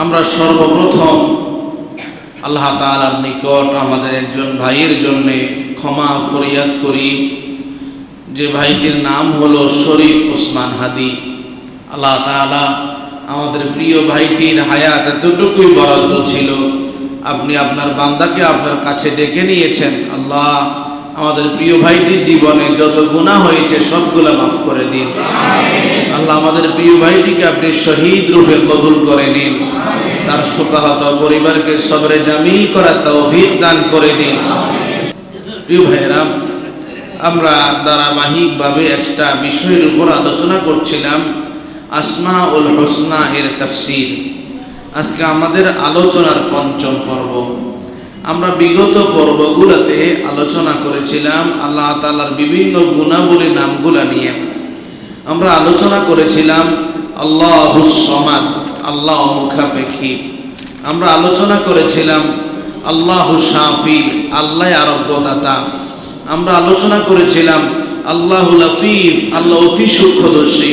আমরা সর্বপ্রথম আল্লাহ তাআলার নিকট আমাদের একজন ভাইয়ের জন্য ক্ষমা ফরিয়াদ করি, যে ভাইটির নাম হলো শরীফ ওসমান হাদি। আল্লাহ তাআলা আমাদের প্রিয় ভাইটির হায়াত এতটুকুই বরাদ্দ ছিল, আপনি আপনার বান্দাকে আপনার কাছে ডেকে নিয়েছেন। আল্লাহ, আমাদের প্রিয় ভাইটির জীবনে যত গুনাহ হয়েছে সবগুলা মাফ করে দিন। আল্লাহ, আমাদের প্রিয় ভাইটিকে আপনি শহীদ রূপে কবুল করে নিন, তার শোকাহত পরিবারকে সবরে জামিল করার তৌফিক দান করে দিন। প্রিয় ভাইয়েরা, আমরা ধারাবাহিকভাবে একটা বিষয়ের উপর আলোচনা করছিলাম, আসমাউল হোসনা এর তাফসীর। আজকে আমাদের আলোচনার পঞ্চম পর্ব। আমরা বিগত পর্বগুলোতে আলোচনা করেছিলাম আল্লাহ তাআলার বিভিন্ন গুণাবলী নামগুলা নিয়ে। আমরা আলোচনা করেছিলাম আল্লাহুস সামাদ, আল্লাহ মুখাপেক্ষী। আমরা আলোচনা করেছিলাম আল্লাহু শাফি, আল্লাহ আরোগ্যদাতা। আমরা আলোচনা করেছিলাম আল্লাহু লতীফ, আল্লাহ অতি সূক্ষ্মদর্শী।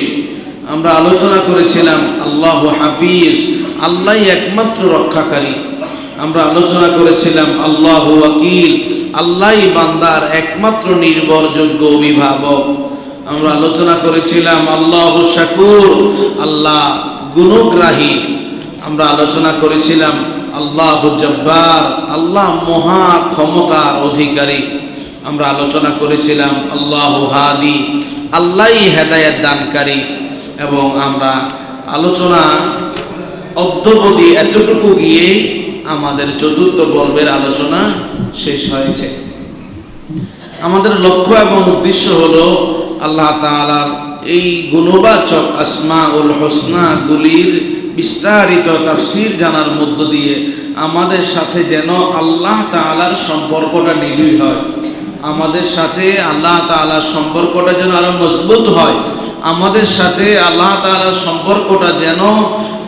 আমরা আলোচনা করেছিলাম আল্লাহু হাফিজ, আল্লাহ একমাত্র রক্ষাকারী। আমরা আলোচনা করেছিলাম আল্লাহু ওয়াকিল, আল্লাহ বান্দার একমাত্র নির্ভরযোগ্য অভিভাবক। আমরা আলোচনা করেছিলাম আল্লাহু শাকুর, আল্লাহ গুণগ্রাহী। আমরা আলোচনা করেছিলাম আল্লাহু জব্বার, আল্লাহ মহা ক্ষমতার অধিকারী। আমরা আলোচনা করেছিলাম আল্লাহু হাদি, আল্লাহই হেদায়েত দানকারী। এবং আমরা আলোচনা অদ্যবধি এতটুকু গিয়েই আমাদের চতুর্থ পর্বের আলোচনা শেষ হয়েছে। আমাদের লক্ষ্য এবং উদ্দেশ্য হলো আল্লাহ তাআলার এই গুণবাচক আসমাউল হোসনা গুলির বিস্তারিত তাফসীর জানার মধ্য দিয়ে আমাদের সাথে যেন আল্লাহ তাআলার সম্পর্কটা নিবিড় হয়, আমাদের সাথে আল্লাহ তাআলার সম্পর্কটা যেন আরো মজবুত হয়, আমাদের সাথে আল্লাহ তাআলার সম্পর্কটা যেন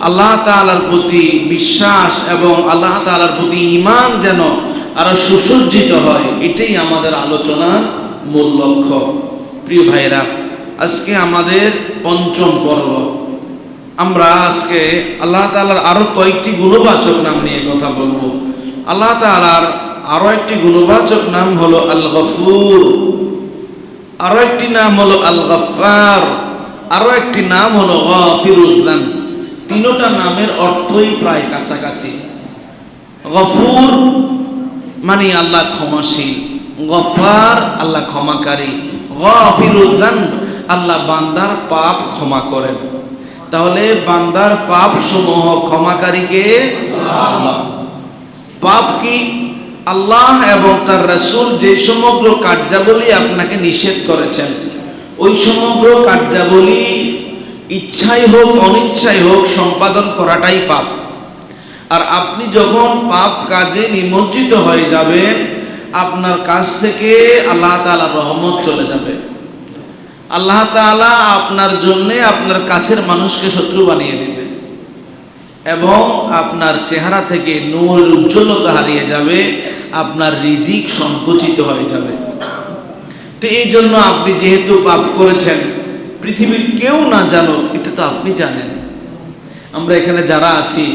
আল্লাহ তাআলার প্রতি বিশ্বাস এবং আল্লাহ তাআলার প্রতি ঈমান যেন আরো সুসজ্জিত হয়। এটাই আমাদের আলোচনার মূল লক্ষ্য। প্রিয় ভাইরা, আজকে আমাদের পঞ্চম পর্ব। আমরা আজকে আল্লাহ তাআলার আরো কয়েকটি গুণবাচক নাম নিয়ে কথা বলবো। আল্লাহ তাআলার আরো একটি গুণবাচক নাম হলো আল গফুর, আরো একটি নাম হলো আল গফফার, আরো একটি নাম হলো গাফিরুল যানব। তিনটা নামের অর্থই প্রায় কাছাকাছি। গফুর মানে আল্লাহ ক্ষমাশীল, গফফার আল্লাহ ক্ষমাকারী, গাফিরুল যানব আল্লাহ বান্দার পাপ ক্ষমা করেন। তাহলে বান্দার পাপ সমূহ ক্ষমাকারীকে আল্লাহ। পাপ কি? আল্লাহ এবং তার রাসূল যে সমগ্র কার্যাবলী আপনাকে নিষেধ করেছেন, ওই সমগ্র কার্যাবলী ইচ্ছাই হোক অনিচ্ছাই হোক সম্পাদন করাটাই পাপ। আর আপনি যখন পাপ কাজে নিমজ্জিত হয়ে যাবেন, আপনার কাছ থেকে আল্লাহ তাআলার রহমত চলে যাবে। আল্লাহ তাআলা আপনার জন্য আপনার কাছের মানুষকে শত্রু বানিয়ে দিবে এবং আপনার চেহারা থেকে নূরের উজ্জ্বলতা হারিয়ে যাবে, আপনার রিজিক সংকুচিত হয়ে যাবে। তো এই জন্য আপনি যেহেতু পাপ করেছেন, পৃথিবীর কেউ না জানুক এটা তো আপনি জানেন। আমরা এখানে যারা আছি,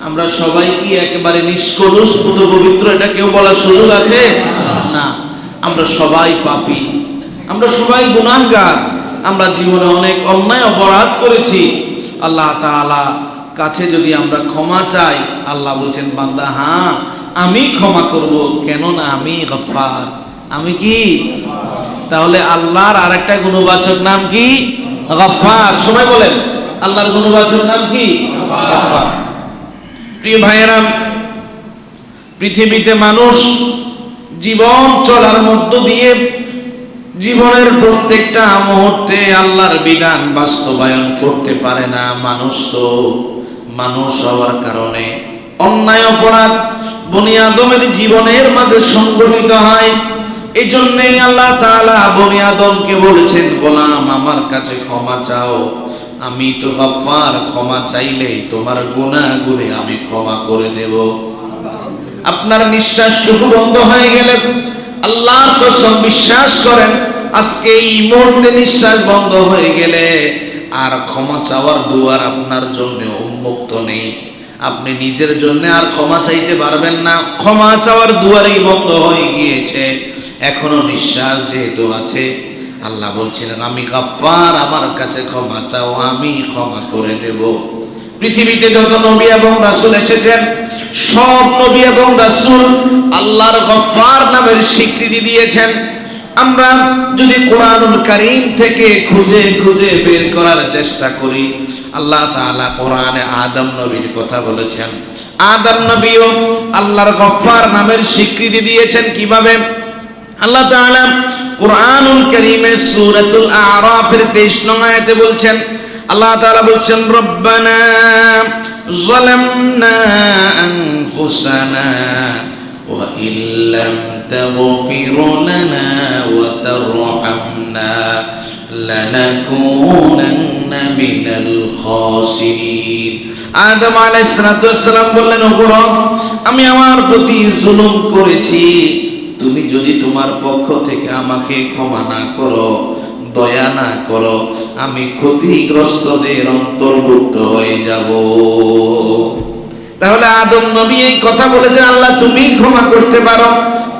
আমরা সবাই কি একেবারে নিষ্কলুষ পুত পবিত্র এটা কেউ বলার সুযোগ আছে? না, আমরা সবাই পাপী, আমরা সবাই গুনাহগার। আমরা জীবনে অনেক অন্যায় অপরাধ করেছি। আল্লাহ তাআলা কাছে যদি আমরা ক্ষমা চাই, আল্লাহ বলছেন বান্দা হ্যাঁ আমি ক্ষমা করব, কেননা আমি গফফার। আমি কি? তাহলে আল্লাহর আরেকটা গুণবাচক নাম কি? গফফার। সবাই বলেন আল্লাহর গুণবাচক নাম কি? গফফার। প্রিয় ভাইয়েরা, পৃথিবীতে মানুষ জীবন চলার মধ্য দিয়ে জীবনের প্রত্যেকটা মুহূর্তে আল্লাহর বিধান বাস্তবায়ন করতে পারে না। মানুষ হওয়ার কারণে অন্যায় অপরাধ বনি আদমের জীবনের মাঝে সংঘটিত হয়। এই জন্যই আল্লাহ তাআলা বনি আদমকে বলেছেন, গোলাম আমার কাছে ক্ষমা চাও, আমি তো গফফার, ক্ষমা চাইলেই তোমার গুনাহগুলি আমি ক্ষমা করে দেব। আপনার নিঃশ্বাসটুকু বন্ধ হয়ে গেলে আল্লাহর কসম বিশ্বাস করেন, আজকে এই মুহূর্তে নিঃশ্বাস বন্ধ হয়ে গেলে আর ক্ষমা চাওয়ার দুয়ার আপনার জন্য উন্মুক্ত নেই। আপনি নিজের জন্য আর ক্ষমা চাইতে পারবেন না, ক্ষমা চাওয়ার দুয়ারই বন্ধ হয়ে গিয়েছে। এখনো নিঃশ্বাস যেহেতু আছে, আল্লাহ বলছেন আমি গাফফার, আমার কাছে ক্ষমা চাও, আমি ক্ষমা করে দেব। পৃথিবীতে যত নবী এবং রাসূল এসেছেন, সব নবী এবং রাসূল আল্লাহর গফফার নামের স্বীকৃতি দিয়েছেন। আমরা যদি কোরআনুল কারীম থেকে খুঁজে খুঁজে বের করার চেষ্টা করি, আল্লাহ তাআলা কোরআনে আদম নবীর কথা বলেছেন। আদম নবীও আল্লাহর গফফার নামের স্বীকৃতি দিয়েছেন। কিভাবে? আল্লাহ তাআলা কোরআনুল কারীমে সূরাতুল আরাফের 23 নং আয়াতে বলছেন, আল্লাহ তাআলা বলছেন রব্বানা যালামনা আনফুসানা ওয়া ইল্লাম তাগফির লানা ওয়া তারহামনা লানাকুনান্না মিনাল খাসিরিন। আদম আলাইহিস সালাম বললেন, ওগো রব, আমি আমার প্রতি জুলুম করেছি, তুমি যদি তোমার পক্ষ থেকে আমাকে ক্ষমা না করো, দয়া না করো, আমি ক্ষতিগ্রস্তদের অন্তর্ভুক্ত হয়ে যাব। তাহলে আদম নবী এই কথা বলেছেন, আল্লাহ তুমি ক্ষমা করতে পারো,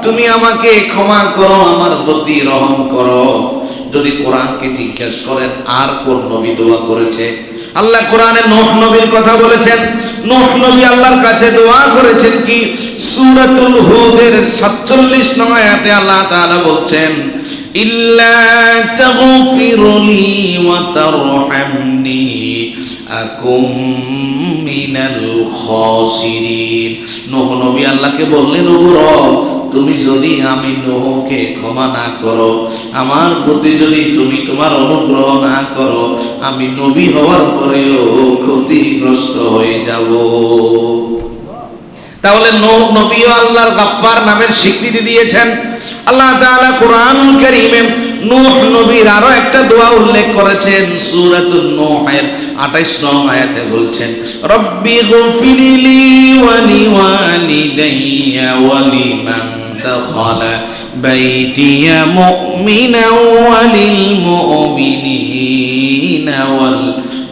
তুমি আমাকে ক্ষমা করো, আমার প্রতি রহম করো। যদি কোরআনকে জিজ্ঞেস করেন আর কোন নবী দোয়া করেছে, আল্লাহ কোরআনে নূহ নবীর কথা বলেছেন। নূহ নবী আল্লাহর কাছে দোয়া করেছেন কি? সূরাতুল হুদের 47 নং আয়াতে আল্লাহ তাআলা বলছেন, ইল্লা তাগফিরলি ওয়া তারহামনি আকুম মিনাল খাসিরিন। নূহ নবী আল্লাহকে বললেন, ওগো রব, তুমি যদি আমি নূহকে ক্ষমা না করো, আমার প্রতি যদি তুমি তোমার অনুগ্রহ না করো, আমি নবী হওয়ার পরেও ক্ষতিগ্রস্ত হয়ে যাব। তাহলে নূহ নবীও আল্লাহর গাফফার নামের স্বীকৃতি দিয়েছেন। আল্লাহ তাআলা কোরআনুল কারীমে নূহ নবীর আরো একটা দোয়া উল্লেখ করেছেন। সূরাতুন নূহের 28 নং আয়াতে বলছেন, রব্বি গফিরলি ওয়া লিওয়ালিদাইয়া ওয়া লিমান দাখালা বাইতিয়া মুমিনান ওয়া লিল মুমিনিনা ওয়াল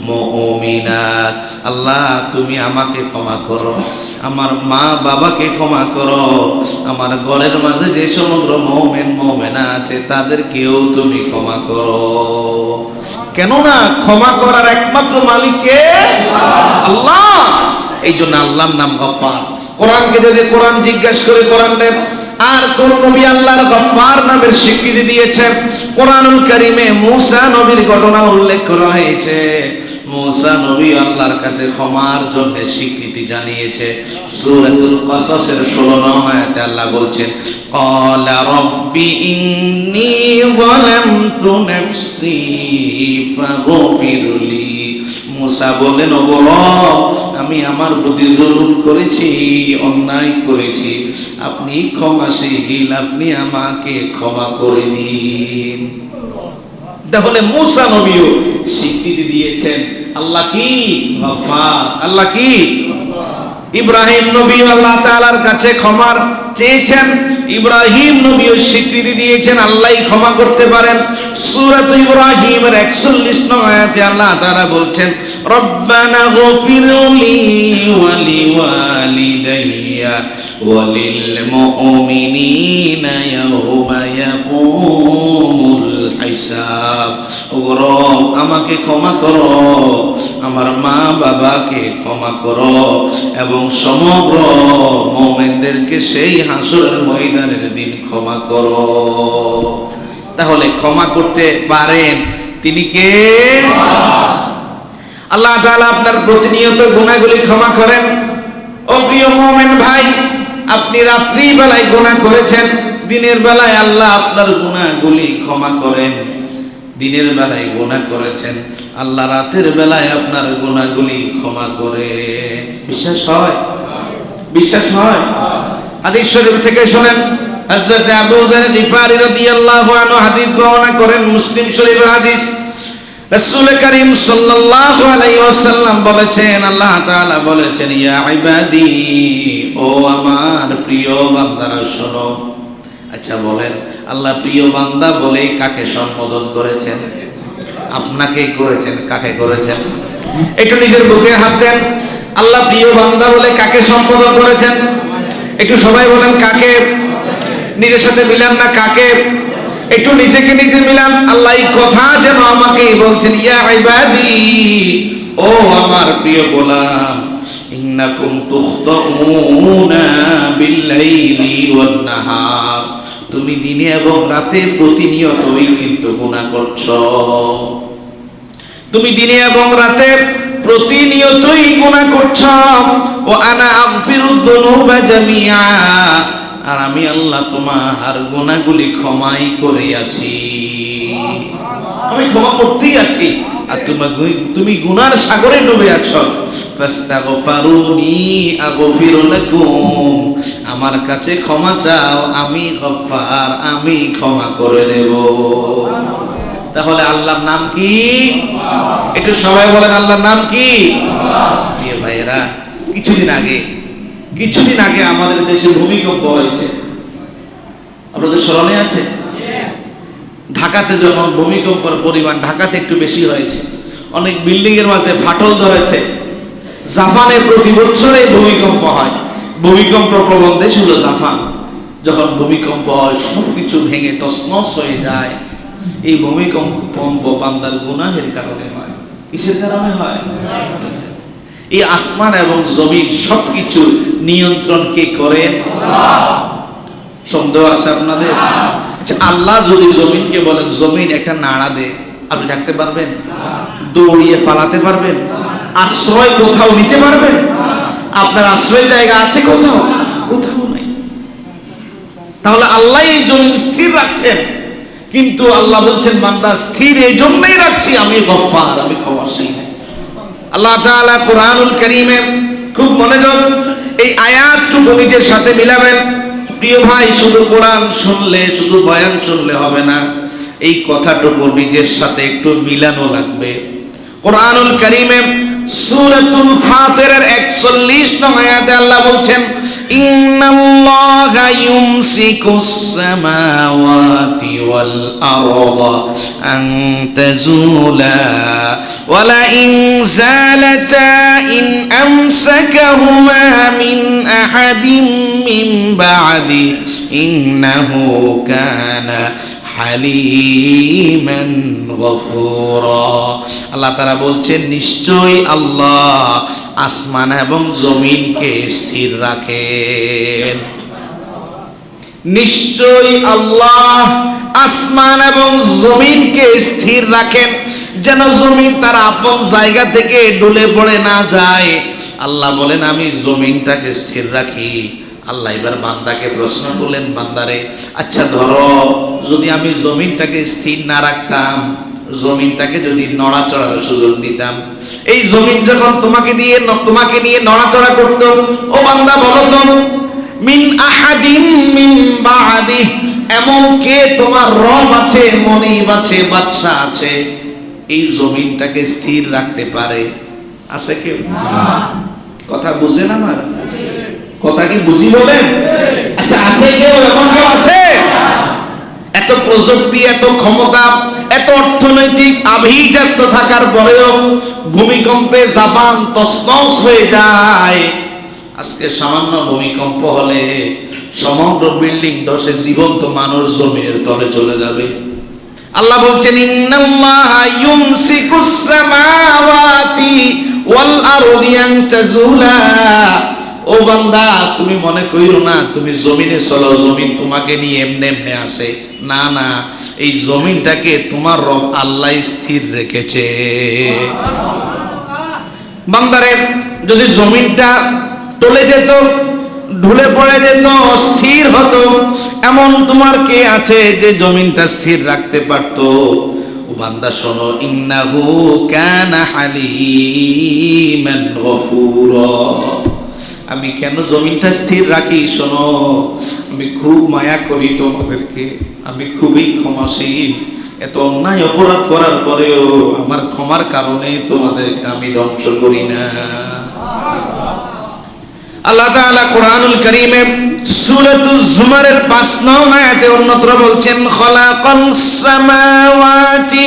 মুমিনাত। আল্লাহ তুমি আমাকে ক্ষমা করো, আমার মা বাবাকে ক্ষমা করো, আমার ঘরের মাঝে যে সমগ্র মুমিন মুমিনা আছে তাদেরকেও তুমি ক্ষমা করো। কেননা ক্ষমা করার একমাত্র মালিক কে? আল্লাহ। এই জন্য আল্লাহর নাম গফফার। কোরআনকে যদি কোরআন জিজ্ঞেস করে কোরআন দেব আর কোন নবী আল্লাহর গফফার নামের স্বীকৃতি দিয়েছেন? কোরআনুল কারীমে মূসা নবীর ঘটনা উল্লেখ করা হয়েছে। মূসা নবী আল্লাহর কাছে ক্ষমার জন্য স্বীকৃতি জানিয়েছে। সূরাতুল কসসের 16 নং আয়াতে আল্লাহ বলছেন, ক্বালা রব্বি ইন্নী যালামতু নাফসি ফাগফিরলি। মূসা বললেন, ওগো রব, আমি আমার প্রতি জুলুম করেছি, অন্যায় করেছি, আপনি ক্ষমাশীল, আপনি আমাকে ক্ষমা করে দিন। তাহলে মূসা নবীও স্বীকৃতি দিয়েছেন আল্লাহ কি? গফফার। আল্লাহ কি? ইব্রাহিম নবী আল্লাহ তাআলার কাছে ক্ষমা চেয়েছেন। ইব্রাহিম নবীও স্বীকৃতি দিয়েছেন আল্লাহই ক্ষমা করতে পারেন। সূরা ইব্রাহিমের 41 নং আয়াতে আল্লাহ তাআলা বলছেন, রব্বানা গফিরলি ওয়া লিওয়ালিদাইয়া ওয়া লিল মুমিনিনা ইয়াওমা ইয়াকুমুল হিসাব। ওগো রব, আমাকে ক্ষমা করো, আমার মা বাবাকে ক্ষমা করো এবং সমগ্র মুমিনদেরকে সেই হাসরের ময়দানের দিন ক্ষমা করো। তাহলে ক্ষমা করতে পারেন তিনি কে? আল্লাহ তাআলা আপনার প্রতিনিয়ত গুনাহগুলি ক্ষমা করেন। ও প্রিয় মুমিন ভাই, আপনি রাত্রি বেলায় গুনাহ করেছেন, দিনের বেলায় আল্লাহ আপনার গুনাহগুলি ক্ষমা করেন। দিনের বেলায় গুনাহ করেছেন, আল্লাহ রাতের বেলায় আপনার গুনাহগুলি ক্ষমা করে। বিশ্বাস হয়? বিশ্বাস হয়? হাদিস শরীফ থেকে শুনেন, হযরত আবু যর গিফারি রাদিয়াল্লাহু আনহু হাদিস বর্ণনা করেন, মুসলিম শরীফের হাদিস। রাসূল করিম সাল্লাল্লাহু আলাইহি ওয়াসাল্লাম বলেছেন, আল্লাহ তাআলা বলেছেন, ইয়া ইবাদি, ও আমার প্রিয় বান্দারা শোনো। আচ্ছা বলেন, আল্লাহ প্রিয় বান্দা বলে কাকে সম্বোধন করেছেন? আপনাকেই করেছেন। কাকে করেছেন? একটু নিজের বুকে হাত দেন। আল্লাহ প্রিয় বান্দা বলে কাকে সম্বোধন করেছেন? একটু সবাই বলেন কাকে? নিজের সাথে মিলান না, কাকে? একটু নিজেকে নিজে মিলান। আল্লাহ এই কথা যেন আমাকেই বলছেন, ইয়া ইবাদি, ও আমার প্রিয় গোলাম, ইন্নাকুম তুখতাউনা বিল-লাইলি ওয়ান-নাহার, তুমি দিনে এবং রাতে প্রতিনিয়তই কিন্তু গুনাহ করছো। তুমি দিনে এবং রাতে প্রতিনিয়তই গুনাহ করছো। ওয়া আনা আগফিরুয যুনুবা জামিআ, আর আমি আল্লাহ তোমার গুনাহগুলি ক্ষমাই করে আছি, আমি ক্ষমা করতেই আছি। আর তুমি গুনার সাগরে ডুবে আছো। ফাস্তাগফিরুনি আগফির লাকুম, আমার কাছে ক্ষমা চাও, আমি গফফার, আমি ক্ষমা করে দেব। তাহলে আল্লাহর নাম কি? একটু সবাই বলেন আল্লাহর নাম কি? প্রিয় ভাইয়েরা, কিছুদিন আগে আমাদের দেশে ভূমিকম্প হয়েছে, আপনাদের স্মরণে আছে? ঢাকাতে যখন ভূমিকম্পের পরিমাণ ঢাকাতে একটু বেশি হয়েছে, অনেক বিল্ডিং এর মাঝে ফাটল ধরেছে। জাপানে প্রতি বছরে ভূমিকম্প হয়, ভূমিকম্প প্রবণ দেশ হলো জাপান। যখন ভূমিকম্প হয় সবকিছু ভেঙে তছনছ হয়ে যায়। এই ভূমিকম্প বান্দার গুনাহের কারণে হয়। কিসের কারণে হয়? এই আসমান এবং জমিন সবকিছু নিয়ন্ত্রণ কে করেন? সন্দেহ আছে আপনাদের? আচ্ছা, আল্লাহ যদি জমিনকে বলেন জমিন একটা নাড়া দে, আপনি থাকতে পারবেন? দৌড়িয়ে পালাতে পারবেন? আশ্রয় কোথাও নিতে পারবেন? আপনার আশ্রয় জায়গা আছে কোথাও? কোথাও নাই। তাহলে আল্লাহ এই জমিন স্থির রাখছেন, কিন্তু আল্লাহ বলছেন বান্দা স্থির এই জন্যই রাখছি, আমি গফফার, আমি ক্ষমাশীল। আল্লাহ তাআলা কোরআনুল কারীমে খুব মনোযোগ এই আয়াতটুকু নিজের সাথে মিলাবেন। প্রিয় ভাই, শুধু কোরআন শুনলে, শুধু বয়ান শুনলে হবে না, এই কথাটুকু নিজের সাথে একটু মিলানো লাগবে। কোরআনুল কারীমে সূরাতুল ফাতিরের 41 নং আয়াতে আল্লাহ বলছেন, ইন্নাল্লাহা ইউমসিকুস সামাওয়াতি ওয়াল আরদা আন তাজুলা ওয়ালা ইন যালাতা ইন আমসাকাহুমা মিন আহাদিন মিন বা'দি ইন্নাহু কানা হালিমান গফুরা। আল্লাহ তাআলা বলছেন, নিশ্চয়ই আল্লাহ আসমান এবং জমিনকে স্থির রাখেন। নিশ্চয়ই আল্লাহ আসমান এবং জমিনকে স্থির রাখেন, যেন জমিন তার আপন জায়গা থেকে ডুলে পড়ে না যায়। আল্লাহ বলেন আমি জমিনটাকে স্থির রাখি। আল্লাহ এবার বান্দাকে প্রশ্ন করলেন, বান্দারে আচ্ছা ধরো যদি আমি জমিনটাকে স্থির না রাখতাম, জমিনটাকে যদি নড়াচড়ার সুযোগ দিতাম, এই জমিন যখন তোমাকে নিয়ে নড়াচড়া করতো, ও বান্দা বলো তো, মিন আহাদিম মিন বা'দি, এমন কে তোমার রব আছে, মনিব আছে, বাদশা আছে, এই জমিনটাকে স্থির রাখতে পারে? আছে কেউ? কথা বুঝেন আমার কথা কি বুঝি বলেন? আচ্ছা, আছে কেউ? এমন কেউ আছে? এত প্রযুক্তি, এত ক্ষমতা, এত অর্থনৈতিক আভিজাত্য থাকার পরেও ভূমিকম্পে জাপান তছনছ হয়ে যায়। আজকে সামান্য ভূমিকম্প হলে সমগ্র বিল্ডিং ধসে জীবন্ত মানুষ জমিনের তলে চলে যাবে। আল্লাহ বলছেন, ইন্নাল্লাহা ইউমসিকুস সামাওয়াতি ওয়াল আরদি আন তাজুলা। ও বান্দা, তুমি মনে কইরো না তুমি জমিনে চলো, জমিন তোমাকে নিয়ে এমনি এমনি আসে। না না, এই জমিনটাকে তোমার রব আল্লাহ স্থির রেখেছে। বান্দারে যদি জমিনটা টলে যেত, ঢুলে পড়ে যেত, স্থির হতো, এমন তোমার কে আছে যে জমিনটা স্থির রাখতে পারতো? ও বান্দা শোনো, ইন্নাহু কানা হালিমান গফুরা। আমি কেন জমিনটা স্থির রাখি? শোনো, আমি খুব মায়া করি তোমাদেরকে, আমি খুবই ক্ষমাশীল। এত অন্যায় অপরাধ করার পরেও আমার ক্ষমার কারণে তোমাদেরকে আমি ধ্বংস করি না। আল্লাহ তাআলা কোরআনুল কারীমে সূরাতুজ জুমারের 5 নং আয়াতে অন্যত্র বলছেন, খালাকাস সামাওয়াতি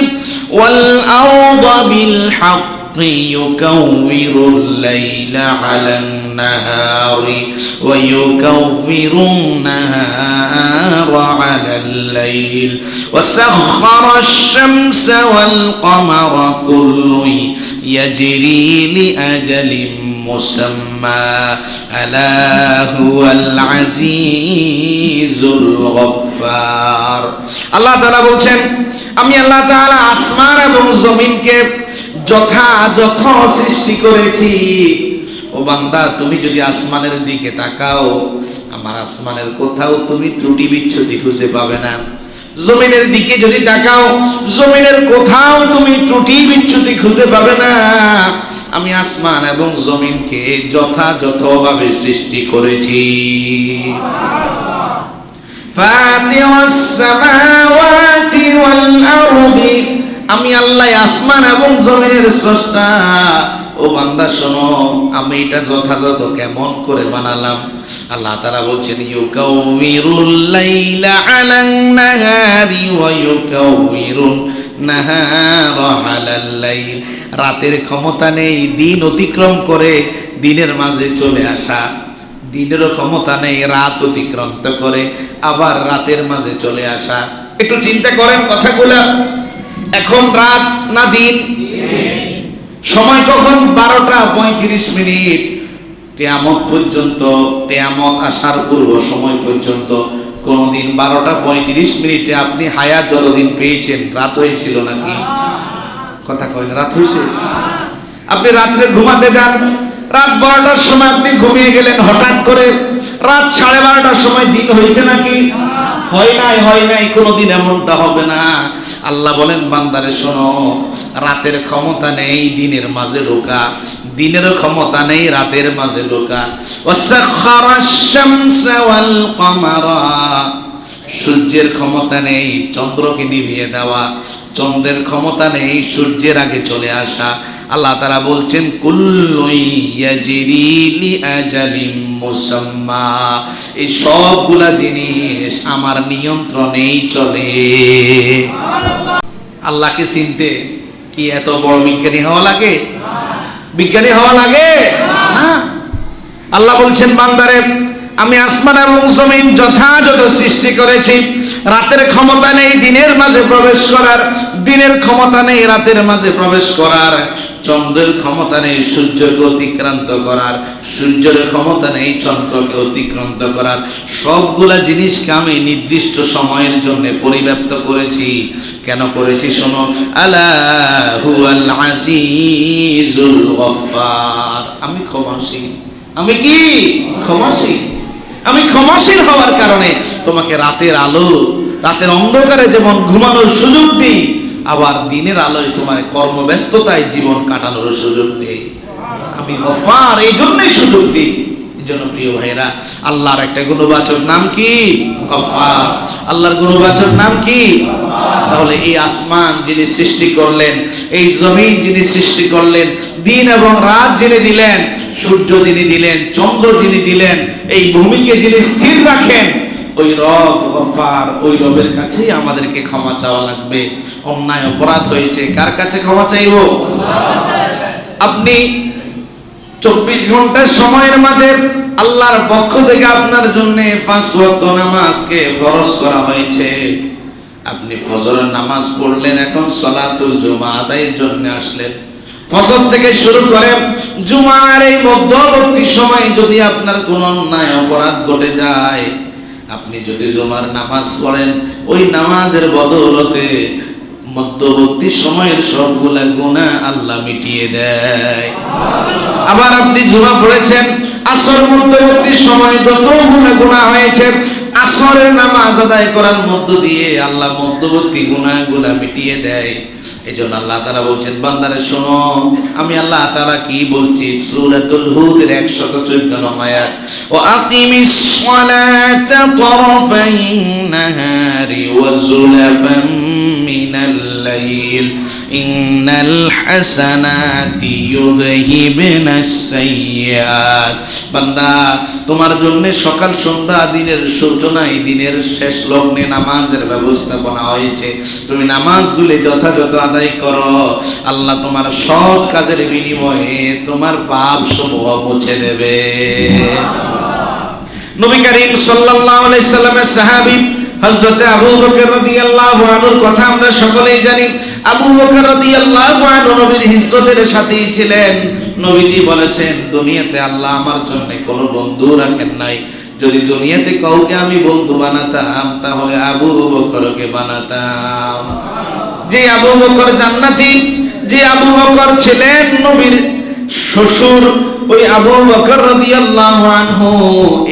ওয়াল আরদা বিল হক يكور الليل على النهار ويكور النهار على الليل وسخر الشمس والقمر كل يجري لأجل مسمى ألا هو العزيز الغفار আল্লাহ তাআলা বলছেন আমি আল্লাহ তাআলা আসমান এবং জমিনকে যথাযথ সৃষ্টি করেছি। ও বান্দা, তুমি যদি আসমানের দিকে তাকাও, আমার আসমানের কোথাও তুমি ত্রুটি বিচ্ছুতি খুঁজে পাবে না। জমিনের দিকে যদি তাকাও, জমিনের কোথাও তুমি ত্রুটি বিচ্ছুতি খুঁজে পাবে না। আমি আসমান এবং জমিনকে যথাযথভাবে সৃষ্টি করেছি। ফাতিরাস সামাওয়াতি ওয়াল আরদি, আমি আল্লাহ আসমান এবং জমিনের স্রষ্টা। ও বান্দা শোনো, আমি এটা যথাযথ কেমন করে বানালাম। আল্লাহ তাআলা বলছেন ইউকাউমিরুল লাইলা আলান নাহারি ওয়া ইউকাউমিরুন নাহারা আলাল লাইল, রাতের ক্ষমতা নেই দিন অতিক্রম করে দিনের মাঝে চলে আসা, দিনেরও ক্ষমতা নেই রাত অতিক্রান্ত করে আবার রাতের মাঝে চলে আসা। একটু চিন্তা করেন কথাগুলা, এখন রাত না দিন? সময় কখন? 12:35। কিয়ামত পর্যন্ত, কিয়ামত আসার পূর্ব সময় পর্যন্ত কোনদিন 12:35 আপনি হায়াত যতদিন পেয়েছেন রাত হয়েছিল নাকি? কথা কয় না, রাত হয়েছে? আপনি রাত্রে ঘুমাতে যান, রাত 12টার সময় আপনি ঘুমিয়ে গেলেন, হঠাৎ করে রাত 12:30টার সময় দিন হয়েছে নাকি? হয় নাই, কোনদিন এমনটা হবে না। আল্লাহ বলেন বান্দারে শোনো, রাতের ক্ষমতা নেই দিনের মাঝে ঢোকা, দিনেরও ক্ষমতা নেই রাতের মাঝে ঢোকা। ওয়াসাখারাশ শামসা ওয়াল কমারা, সূর্যের ক্ষমতা নেই চন্দ্রকে নিভিয়ে দেওয়া, চন্দ্রের ক্ষমতা নেই সূর্যের আগে চলে আসা। আল্লাহ তাআলা বলছেন কুল্লু ইয়াজরি লিআজালিম মুসাম্মা, এই সবগুলা জিনিস আমার নিয়ন্ত্রণেই চলে। আল্লাহকে চিনতে কি এত বড় বিজ্ঞানী হওয়া লাগে? বিজ্ঞানী হওয়া লাগে না। আল্লাহ বলছেন বান্দারে আমি আসমান এবং জমিন যথাযথ সৃষ্টি করেছি। রাতের ক্ষমতা নেই দিনের মাঝে প্রবেশ করার, দিনের ক্ষমতা নেই রাতের মাঝে প্রবেশ করার, চন্দ্রের ক্ষমতা নেই সূর্যকে অতিক্রান্ত করার, সূর্যের ক্ষমতা নেই চন্দ্রকে অতিক্রান্ত করার। সবগুলা জিনিসকে আমি নির্দিষ্ট সময়ের জন্য পরিব্যাপ্ত করেছি। কেন করেছি শোনো, আলা হুয়াল আজিজুল গফফার, আমি ক্ষমাশীল। আমি কি? ক্ষমাশীল। আমি ক্ষমাশীল হওয়ার কারণে তোমাকে রাতের আলো, রাতের অন্ধকারে যেমন ঘুমানোর সুযোগ দিই, আবার দিনের আলোয় তোমার কর্মব্যস্ততায় জীবন কাটানোর সুযোগ দেই। আমি গফফার, এই জন্যই সুযোগ দিই। এই জন্য প্রিয় ভাইরা, আল্লাহর একটা গুণবাচক নাম কি? গফফার। আল্লাহর গুণবাচক নাম কি? তাহলে এই আসমান যিনি সৃষ্টি করলেন, এই জমিন যিনি সৃষ্টি করলেন, দিন এবং রাত যিনি দিলেন, সূর্য যিনি দিলেন, চন্দ্র যিনি দিলেন, এই ভূমিকে যিনি স্থির রাখেন, ওই রব গফফার, ওই রবের কাছেই আমাদেরকে ক্ষমা চাওয়া লাগবে। অন্যায় অপরাধ হয়েছে, কার কাছে ক্ষমা চাইব? আপনি 24 ঘন্টার সময়ের মাঝে আল্লাহর পক্ষ থেকে আপনার জন্য 5 ওয়াক্ত নামাজকে ফরজ করা হয়েছে। আপনি ফজরের নামাজ পড়লেন, এখন সালাতুল জুমা আদায়ের জন্য আসলেন। ফজর থেকে শুরু করে জুমার এই মধ্যবর্তী সময় যদি আপনার কোনো অন্যায় অপরাধ ঘটে যায়, আপনি যদি জুমার নামাজ পড়েন, ওই নামাজের বদৌলতে মধ্যবর্তী সময়ের সবগুলা গুনাহ আল্লাহ মিটিয়ে দেয়। আবার আপনি জুমা পড়েছেন, আসর মধ্যবর্তী সময় যতগুলা গুনাহ হয়েছে, আসরের নামাজ আদায় করার মধ্য দিয়ে আল্লাহ মধ্যবর্তী গুনাহগুলা মিটিয়ে দেয়। এজন্য আল্লাহ তাআলা বলছেন বান্দারে শোনো, আমি আল্লাহ তাআলা কি বলছি সূরাতুল হুদের 114 নং আয়াত, ওয়া আকিমিস সালাতা তারাফাইন নাহারি ওয়া যুলাফাম মিনাল লাইল ইন্নাল হাসানাতি ইউযহিবনাস সাইয়্যাত। বান্দা, তোমার জন্য সকাল সন্ধ্যা দিনের সূর্যনাই দিনের শেষ লগ্নে নামাজের ব্যবস্থাপনা হয়েছে। তুমি নামাজগুলি যথাযথ আদায় করো, আল্লাহ তোমার সৎ কাজের বিনিময়ে তোমার পাপ সমূহ মুছে দেবে। নবী করিম সাল্লাল্লাহু আলাইহি সাল্লামের সাহাবী হযরত আবু বকর রাদিয়াল্লাহু আনহুর কথা আমরা সকলেই জানি। আবু বকর রাদিয়াল্লাহু আনহু নবীর হিজরতের সাথেই ছিলেন। নবীজি বলেছেন, দুনিয়াতে আল্লাহ আমার জন্য কোনো বন্ধু রাখেন নাই। যদি দুনিয়াতে কাউকে আমি বন্ধু বানাতাম তাহলে আবু বকরকে বানাতাম। যে আবু বকর জান্নাতি, যে আবু বকর ছিলেন নবীর শ্বশুর, ওই আবু বকর রাদিয়াল্লাহু আনহু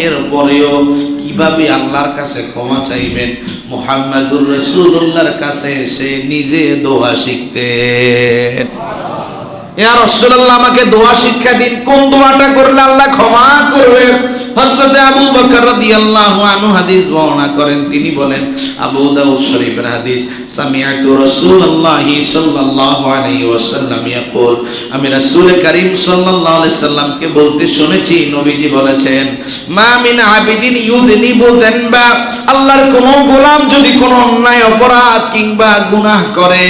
এরপরেও কিভাবে আল্লাহর কাছে ক্ষমা চাইবেন? মুহাম্মাদুর রাসূলুল্লাহর কাছে সে নিজে দোয়া শিখতেন। ইয়া রাসূলুল্লাহ, আমাকে দোয়া শিক্ষা দিন, কোন দোয়াটা করলে আল্লাহ ক্ষমা করবেন? হযরত আবু বকর রাদিয়াল্লাহু আনহু হাদিস বর্ণনা করেন। তিনি বলেন, আবু দাউদ শরীফের হাদিস, সামিআতু রাসূলুল্লাহি সাল্লাল্লাহু আলাইহি ওয়াসাল্লাম ইয়াকুল, আমি রাসূল করিম সাল্লাল্লাহু আলাইহি সাল্লামকে বলতে শুনেছি, নবীজি বলেছেন, মা মিন আবিদিন ইউযনিবু যানবা, আল্লাহর কোন গোলাম যদি কোন অন্যায় অপরাধ কিংবা গুনাহ করে,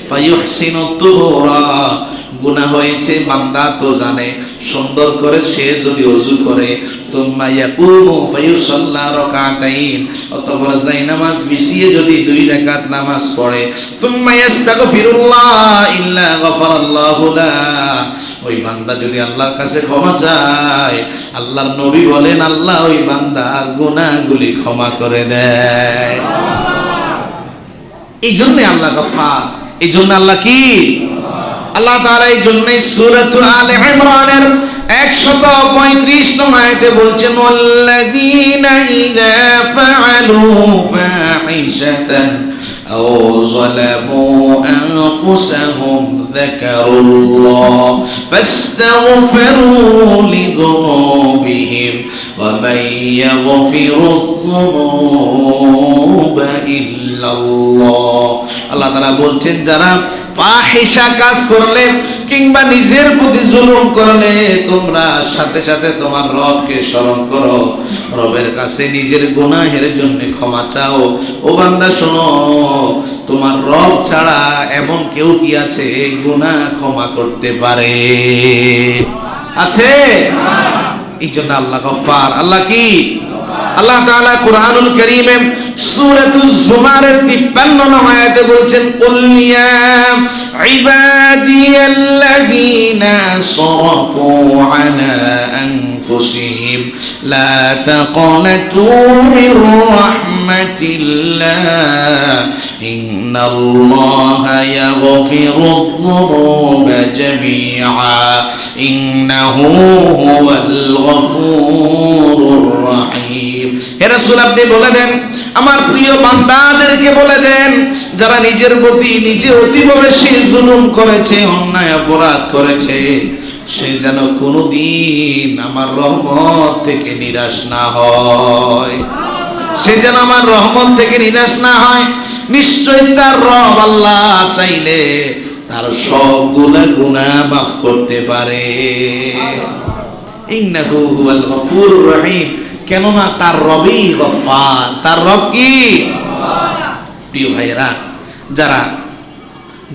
ফায়ুহসিনু তুহুরা, গুনাহ হয়েছে বান্দা তো জানে, সুন্দর করে সে যদি ওযু করে, সুম্মা ইয়াকুমু ফায়ুসাল্লা রাকাতাইন, অতঃপর যাই নামাজ বিছিয়ে যদি 2 রাকাত নামাজ পড়ে, সুম্মা ইস্তাগফিরুল্লাহ ইল্লা গফারাল্লাহু লা, ওই বান্দা যদি আল্লাহর কাছে ক্ষমা চায়, আল্লাহর নবী বলেন আল্লাহ ওই বান্দার গুনাহগুলি ক্ষমা করে দেয়। এই জন্য আল্লাহ গফফার, এই জন্য আল্লাহ কি? আল্লাহ তাআলা এই জন্যই সূরাত আলে ইমরানের 135 নং আয়াতে বলছেন, ওয়াল্লাযীনা ইযা ফাআলু ফাহিশাতান আও যালামু আনফুসাহুম যাকারুল্লাহ ফাস্তাগফিরু লিযুনুবিহিম ওয়া মান ইয়াগফিরুয-যুনুবা ইল্লাল্লাহ। আল্লাহ তাআলা বলছেন, যারা ফাহিশা কাজ করলে কিংবা নিজের প্রতি জুলুম করলে, তোমরা সাথে সাথে তোমার রবকে স্মরণ করো, রবের কাছে নিজের গুনাহের জন্য ক্ষমা চাও। ও বান্দা শোনো, তোমার রব ছাড়া এমন কেউ কি আছে গুনাহ ক্ষমা করতে পারে? আছে? এই জন্য আল্লাহ গফফার। আল্লাহ কি? আল্লাহ তাআলা কুরআনুল কারীমে সূরাতুজ জুমারের 53 নং আয়াতে বলছেন, কুল ইয়া ইবাদিয়াল্লাযীনা সারাফু আলা আনফুসিহিম লা তাকনাতু মির রাহমাতিল্লাহ ইন্নাল্লাহা ইয়াগফিরুয-যুনুবা জামিআ ইন্নাহু হুয়াল গফুরুর রাহিম। হে রাসূল, আপনি বলে দেন, আমার প্রিয় বান্দাদেরকে বলে দেন, যারা নিজের প্রতি নিজে অতীব বেশি জুলুম করেছে, অন্যায় অপরাধ করেছে, সে যেন কোনোদিন আমার রহমত থেকে নিরাশ না হয়, সে যেন আমার রহমত থেকে নিরাশ না হয়। নিশ্চয় তার রব আল্লাহ চাইলে তার সবগুলা গুনাহ মাফ করতে পারে। ইন্নাহু হুয়াল গফুরুর রহিম, কেননা তার রবই গফফার। তার রব কি? প্রিয় ভাইয়েরা,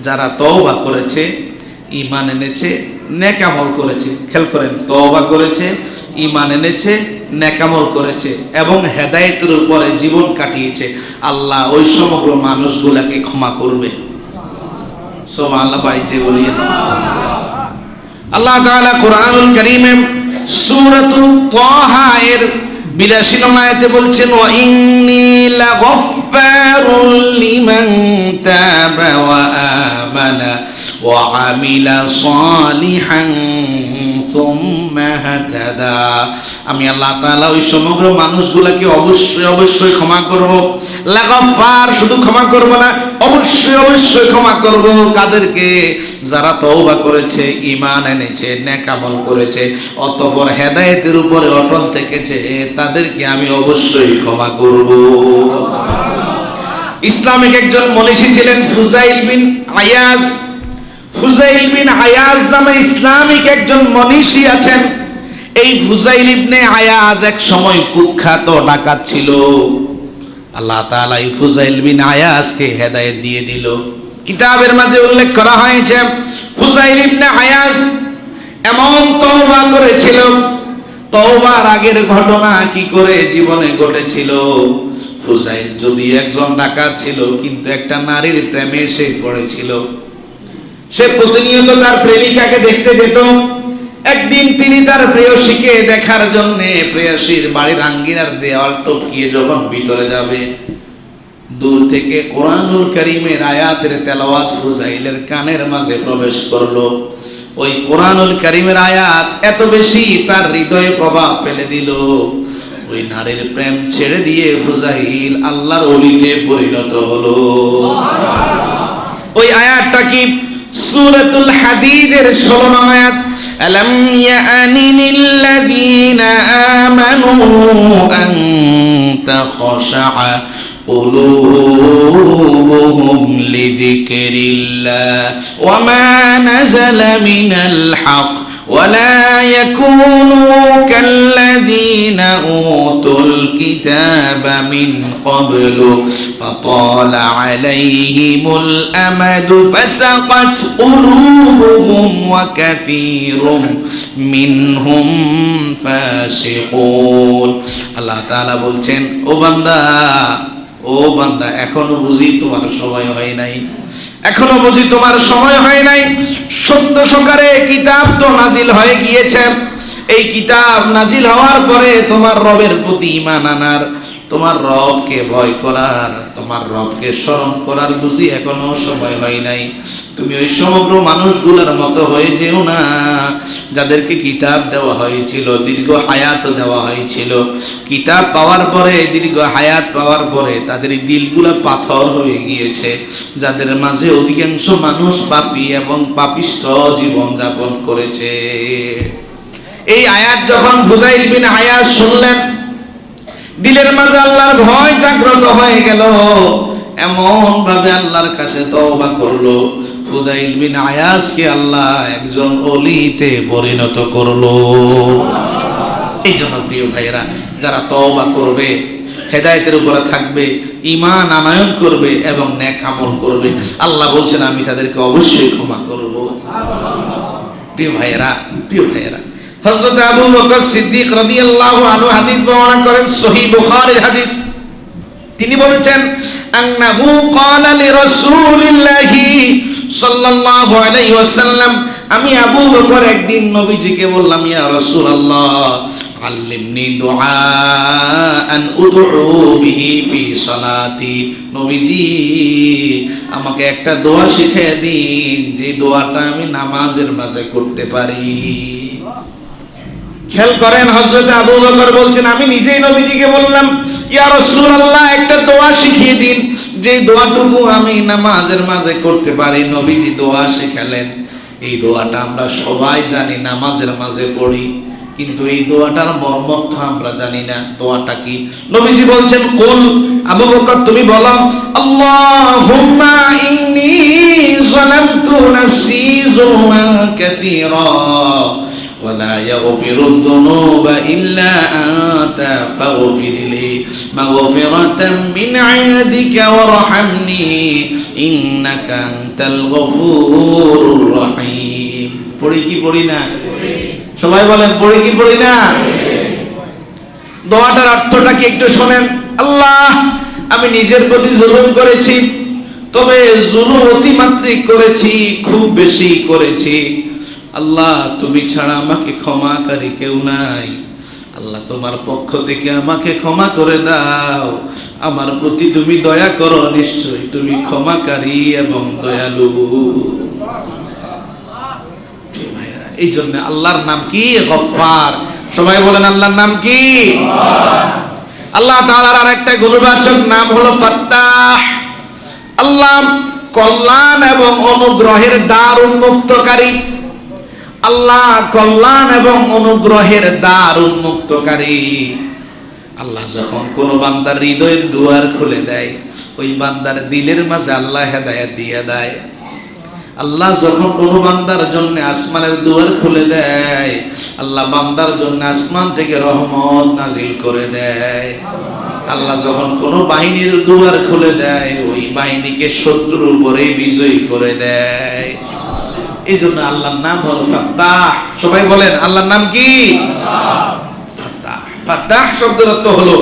যারা তওবা করেছে, ঈমান এনেছে, নেক আমল করেছে, খেয়াল করেন, তওবা করেছে, ঈমান এনেছে, নেক আমল করেছে এবং হেদায়েতের উপরে জীবন কাটিয়েছে, আল্লাহ ওই সমগ্র মানুষগুলাকে ক্ষমা করবে। সুবহানাল্লাহ, বাড়িতে বলিয়েন। আল্লাহ তাআলা কুরআনুল কারীমে সূরাতুত তাহা এর 82 নং আয়াতে বলছেন, ওয়া ইন্নী লাগফফারুল লিমান তাবা ওয়া আমানা ওয়া আমিলা সালিহান সুম্মা হাতাদা। আমি আল্লাহ তাআলা ওই সমগ্র মানুষগুলোকে অবশ্যই ক্ষমা করব। লাগফফার, শুধু ক্ষমা করব না, অবশ্যই ক্ষমা করব। কাদেরকে? যারা তওবা করেছে, ঈমান এনেছে, নেক আমল করেছে, অতঃপর হেদায়েতের উপরে অটল থেকেছে, তাদেরকে আমি অবশ্যই ক্ষমা করব। ইসলামিক একজন মনীষী ছিলেন ফুজাইল বিন আয়াজ ফুজাইল বিন আয়াজ নামে ইসলামিক একজন মনীষী আছেন। এই ফুজাইল ইবনে আয়াজ এক সময় কুখ্যাত ডাকাত ছিল। আল্লাহ তাআলা এই ফুজাইল বিন আয়াজকে হেদায়েত দিয়ে দিল। কিতাবের মাঝে উল্লেখ করা হয়েছে ফুজাইল ইবনে আয়াজ এমন তওবা করেছিল, তওবার আগের ঘটনা কি করে জীবনে ঘটেছিল। ফুজাইল যদি একজন ডাকাত ছিল, কিন্তু একটা নারীর প্রেমে সে পড়েছিল। সে প্রতিনিয়ত তার প্রেমিকাকে দেখতে যেত। একদিন তিনি তার প্রেয়সীকে দেখার জন্য প্রেয়সীর বাড়ির আঙ্গিনার দেওয়াল টপকিয়ে যখন ভিতরে যাবে, দূর থেকে কোরআনুল কারীমের আয়াতের তেলাওয়াত ফুজাইলের কানের মাঝে প্রবেশ করলো। ওই কোরআনুল কারীমের আয়াত এত বেশি তার হৃদয়ে প্রভাব ফেলে দিল, ওই নারীর প্রেম ছেড়ে দিয়ে ফুজাইল আল্লাহর ওলিতে পরিণত হলো। ওই আয়াতটা কি? সূরাতুল হাদীদের 16 নং আয়াত। আলাম ইয়ানিল লাযীনা আমানু আন তাখশা قلوبهم لذكر الله وما نزل من الحق ولا يكونوا كالذين أوتوا الكتاب من قبل فطال عليهم الأمد فسقت قلوبهم وكثير منهم فاسقون। আল্লাহ তাআলা বলছেন, ও বান্দা এখনো বুঝি তোমার সময় হয় নাই, এখনো বুঝি তোমার সময় হয় নাই। সত্য সকারে কিতাব তো নাজিল হয়ে গিয়েছে। এই কিতাব নাজিল হওয়ার পরে তোমার রবের প্রতি ঈমান আনার, তোমার রবকে ভয় করার, তোমার রবকে স্মরণ করার বুঝি এখনো সময় হয় নাই। তুমি ওই সমগ্র মানুষগুলোর মতো হয়ে যেও না যাদেরকে কিতাব দেওয়া হয়েছিল, দীর্ঘ হায়াত দেওয়া হয়েছিল। কিতাব পাওয়ার পরে, দীর্ঘ হায়াত পাওয়ার পরে তাদের দিলগুলো পাথর হয়ে গিয়েছে, যাদের মাঝে অধিকাংশ মানুষ পাপী এবং পাপিষ্ঠ জীবন যাপন করেছে। এই আয়াত যখন ফুজাইল বিন আয়াজ শুনলেন, দিলের মাঝে আল্লাহর ভয় জাগ্রত হয়ে গেল। এমন ভাবে আল্লাহর কাছে তওবা করলো, ফুজাইল বিন আয়াজকে আল্লাহ একজন ওলিতে পরিণত করলো। এই জন্য প্রিয় ভাইরা, যারা তওবা করবে, হেদায়েতের উপরে থাকবে, ঈমান আনয়ন করবে এবং নেক আমল করবে, আল্লাহ বলছেন আমি তাদেরকে অবশ্যই ক্ষমা করব। প্রিয় ভাইরা, হযরত আবু বকর সিদ্দিক রাদিয়াল্লাহু আনহু হাদিস বর্ণনা করেন, সহিহ বুখারীর হাদিস। তিনি বলেছেন, আন্নাহু ক্বালা লিরাসূলিল্লাহি সাল্লাল্লাহু আলাইহি ওয়াসাল্লাম, আমি আবু বকর একদিন নবীজিকে বললাম, ইয়া রাসূলুল্লাহ আল্লিমনি দুআআন উদউ বিহি ফি সালাতি। নবীজি আমাকে একটা দোয়া শিখিয়ে দিন, যে দোয়াটা আমি নামাজের মাঝে করতে পারি। খেয়াল করেন, হযরত আবু বকর বলছেন, আমি নিজেই নবীজিকে বললাম, ইয়া রাসূলুল্লাহ একটা দোয়া শিখিয়ে দিন, যে দোয়াটুকু আমি নামাজের মাঝে করতে পারি। নবীজি দোয়া শিখালেন। এই দোয়াটা আমরা সবাই জানি, নামাজের মাঝে পড়ি, কিন্তু এই দোয়াটার মর্মর্থ আমরা জানি না। দোয়াটা কি? নবীজি বলছেন, কুল, আবু বকর তুমি বলো, আল্লাহুম্মা ইন্নী যালামতু নাফসি যুলমান কাসীরা ولا يغفر الذنوب إلا أنت فاغفر لي مغفرة من عندك وارحمني إنك أنت الغفور الرحيم। পড়ি কি পড়ি না? সবাই বলেন, পড়ি কি পড়ি না? দোয়াটার অর্থটা কি একটু শোনেন। আল্লাহ, আমি নিজের প্রতি জুলুম করেছি, তবে জুলুম অতিমাত্রিক করেছি, খুব বেশি করেছি। আল্লাহ, তুমি ছাড়া আমাকে ক্ষমাকারী কেউ নাই। আল্লাহ, তোমার পক্ষ থেকে আমাকে ক্ষমা করে দাও। আমার প্রতি তুমি দয়া করো, নিশ্চয়ই তুমি ক্ষমাকারী এবং দয়ালু। এই জন্য আল্লাহর নাম কি? গফফার। সবাই বলেন, আল্লাহর নাম কি? আল্লাহ তাআলার আরেকটা গুণবাচক নাম হলো ফাত্তাহ। আল্লাহ কল্যাণ এবং অনুগ্রহের দ্বার উন্মুক্তকারী। আল্লাহ কল্যাণ এবং অনুগ্রহের দ্বার উন্মুক্তকারী। আল্লাহ যখন কোন বান্দার হৃদয়ের দুয়ার খুলে দেয়, ওই বান্দার দিলের মাঝে আল্লাহ হেদায়েত দিয়ে দেয়। আল্লাহ যখন কোন বান্দার জন্য আসমানের দুয়ার খুলে দেয়, আল্লাহ বান্দার জন্য আসমান থেকে রহমত নাজিল করে দেয়। আল্লাহ যখন কোন বাহিনীর দুয়ার খুলে দেয়, ওই বাহিনীকে শত্রুর উপরে বিজয়ী করে দেয়। এই জন্য আল্লাহর নাম হলো ফাত্তাহ। সবাই বলেন আল্লাহর নাম কি? ফাত্তাহ। ফাত্তাহ শব্দের অর্থ হলো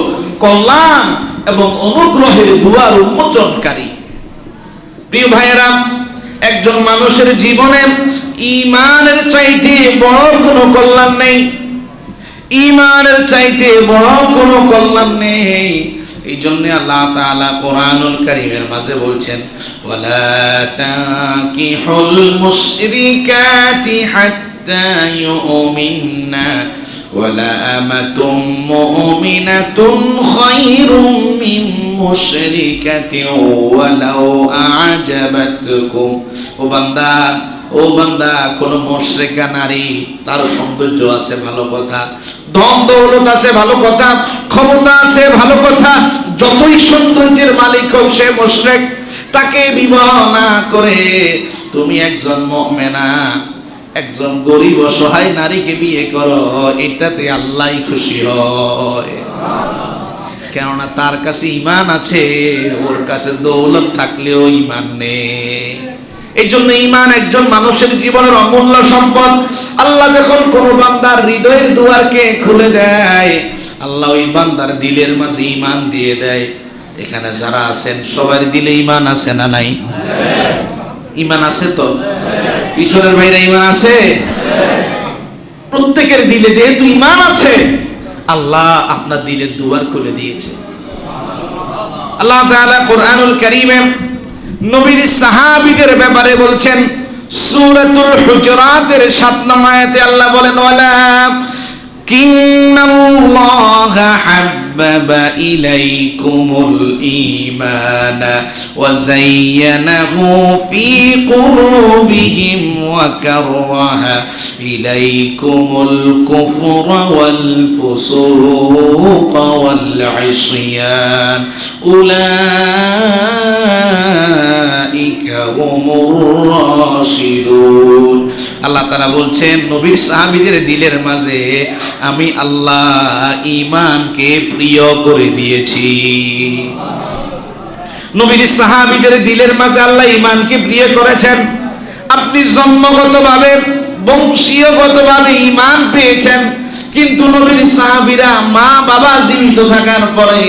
কল্যাণ এবং অনুগ্রহের দুয়ার উন্মোচনকারী। প্রিয় ভাইয়েরা, একজন মানুষের জীবনে ঈমানের চাইতে বড় কোনো কল্যাণ নেই। ঈমানের চাইতে বড় কোনো কল্যাণ নেই। এই জন্য আল্লাহ তাআলা কোরআনুল কারীমের মাঝে বলছেন, ওয়ালা তাকিহুল মুশরিকাতি হাত্তা ইউমিন্না ওয়ালা আমাতুম মুমিনাতুন খায়রুম মিন মুশরিকাতিন ওয়ালাউ আ'জাবাতকুম। ও বান্দা, কোন মুশরিকা নারী, তার সৌন্দর্য আছে ভালো কথা, ধন দৌলত আছে ভালো কথা, ক্ষমতা আছে ভালো কথা, যতই সৌন্দর্যের মালিক হোক সে মুশরিক, তাকে বিবাহ না করে তুমি একজন মুমিনা, একজন গরিব অসহায় নারীকে বিয়ে করো, এটাতে আল্লাহই খুশি হয়। কেননা তার কাছে ঈমান আছে, ওর কাছে দৌলত থাকলেও ঈমান নেই। এই জন্য ঈমান একজন মানুষের জীবনের অমূল্য সম্পদ। আল্লাহ যখন কোন বান্দার হৃদয়ের দুয়ারকে খুলে দেয়, আল্লাহ ওই বান্দার দিলের মাঝে ঈমান দিয়ে দেয়। এখানে যারা আছেন সবার দিলে ঈমান আছে না নাই? ঈমান আছে তো? ঈশ্বরের বাইরে ঈমান আছে? প্রত্যেকের দিলে যেহেতু ঈমান আছে, আল্লাহ আপনার দিলের দুয়ার খুলে দিয়েছে। আল্লাহ তাআলা কোরআনুল কারীমে নবীর সাহাবীদের ব্যাপারে বলছেন, সূরাতুল হুজুরাতের 7 নম্বর আয়াতে আল্লাহ বলেন, ওয়ালা কিন্নাল্লাহা হাব্বাবা ইলাইকুমুল ঈমানা ওয়া যায়্যানাহু ফী কুলুবিহিম ওয়া কাররাহা ইলাইকুমুল কুফরা ওয়াল ফুসুকা ওয়াল ইসয়ান উলাইকা হুমুর রাশিদুন। আল্লাহ তাআলা বলছেন, নবীর সাহাবীদের দিলের মাঝে আমি আল্লাহ ঈমানকে প্রিয় করে দিয়েছি। নবীর সাহাবীদের দিলের মাঝে আল্লাহ ঈমানকে প্রিয় করেছেন। আপনি জন্মগতভাবে বংশীয়গতভাবে ঈমান পেয়েছেন, কিন্তু নবীর সাহাবীরা মা বাবা জীবিত থাকার পরে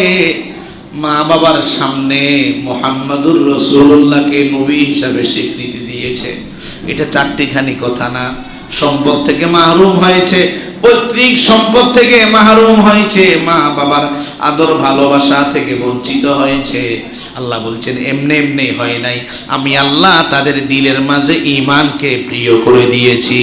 মা বাবার সামনে মুহাম্মাদুর রাসূলুল্লাহকে নবী হিসাবে স্বীকৃতি দিয়েছে। এটা চারটিখানি কথা না। সম্পদ থেকে মাহরুম হয়েছে, পৈতৃক সম্পদ থেকে মাহরুম হয়েছে, মা বাবার আদর ভালোবাসা থেকে বঞ্চিত হয়েছে। আল্লাহ বলছেন এমনি এমনি হয় নাই, আমি আল্লাহ তাদের দিলের মাঝে ঈমানকে প্রিয় করে দিয়েছি।